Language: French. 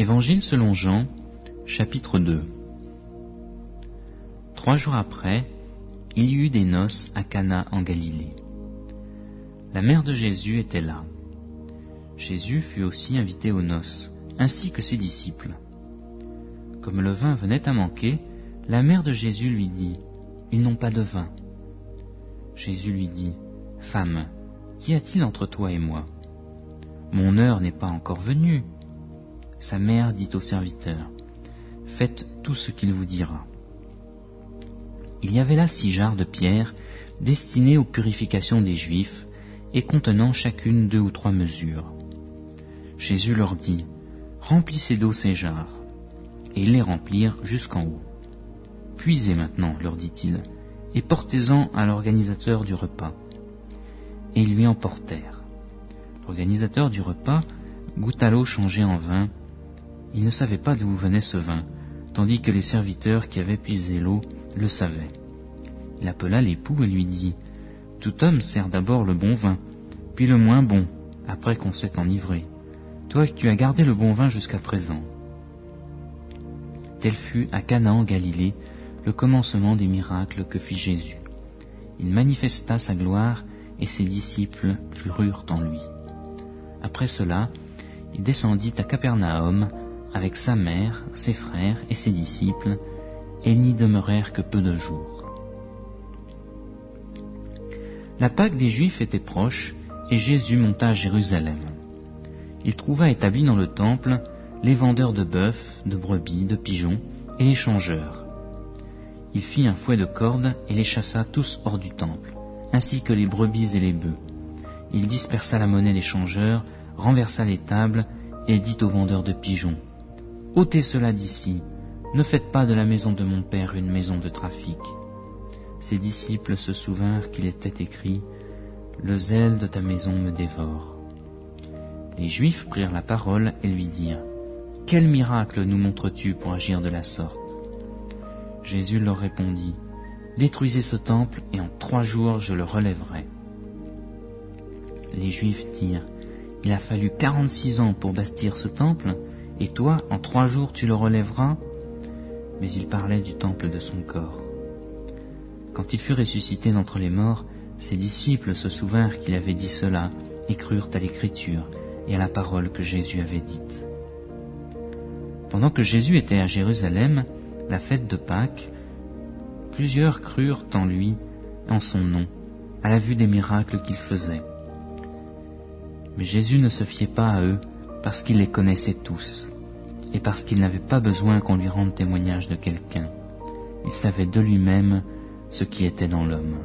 Évangile selon Jean, chapitre 2. 3 jours après, il y eut des noces à Cana en Galilée. La mère de Jésus était là. Jésus fut aussi invité aux noces, ainsi que ses disciples. Comme le vin venait à manquer, la mère de Jésus lui dit : « Ils n'ont pas de vin. » Jésus lui dit : « Femme, qu'y a-t-il entre toi et moi ? Mon heure n'est pas encore venue. » Sa mère dit au serviteur : « Faites tout ce qu'il vous dira. » Il y avait là 6 jarres de pierre destinées aux purifications des Juifs et contenant chacune 2 ou 3 mesures. Jésus leur dit : « Remplissez d'eau ces jarres. » Et ils les remplirent jusqu'en haut. « Puisez maintenant, leur dit-il, et portez-en à l'organisateur du repas. » Et ils lui en portèrent. L'organisateur du repas goûta l'eau changée en vin. Il ne savait pas d'où venait ce vin, tandis que les serviteurs qui avaient puisé l'eau le savaient. Il appela l'époux et lui dit : « Tout homme sert d'abord le bon vin, puis le moins bon, après qu'on s'est enivré. Toi, tu as gardé le bon vin jusqu'à présent. » Tel fut à Cana en Galilée le commencement des miracles que fit Jésus. Il manifesta sa gloire et ses disciples crurent en lui. Après cela, il descendit à Capernaum avec sa mère, ses frères et ses disciples, et ils n'y demeurèrent que peu de jours. La Pâque des Juifs était proche, et Jésus monta à Jérusalem. Il trouva établis dans le temple les vendeurs de bœufs, de brebis, de pigeons, et les changeurs. Il fit un fouet de cordes et les chassa tous hors du temple, ainsi que les brebis et les bœufs. Il dispersa la monnaie des changeurs, renversa les tables, et dit aux vendeurs de pigeons : « Ôtez cela d'ici, ne faites pas de la maison de mon Père une maison de trafic. » Ses disciples se souvinrent qu'il était écrit : « Le zèle de ta maison me dévore. » Les Juifs prirent la parole et lui dirent : « Quel miracle nous montres-tu pour agir de la sorte ?» Jésus leur répondit : « Détruisez ce temple et en 3 jours je le relèverai. » Les Juifs dirent : « Il a fallu 46 ans pour bâtir ce temple, et toi, en 3 jours tu le relèveras ?» Mais il parlait du temple de son corps. Quand il fut ressuscité d'entre les morts, ses disciples se souvinrent qu'il avait dit cela et crurent à l'Écriture et à la parole que Jésus avait dite. Pendant que Jésus était à Jérusalem, la fête de Pâques, plusieurs crurent en lui, en son nom, à la vue des miracles qu'il faisait. Mais Jésus ne se fiait pas à eux parce qu'il les connaissait tous et parce qu'il n'avait pas besoin qu'on lui rende témoignage de quelqu'un. Il savait de lui-même ce qui était dans l'homme.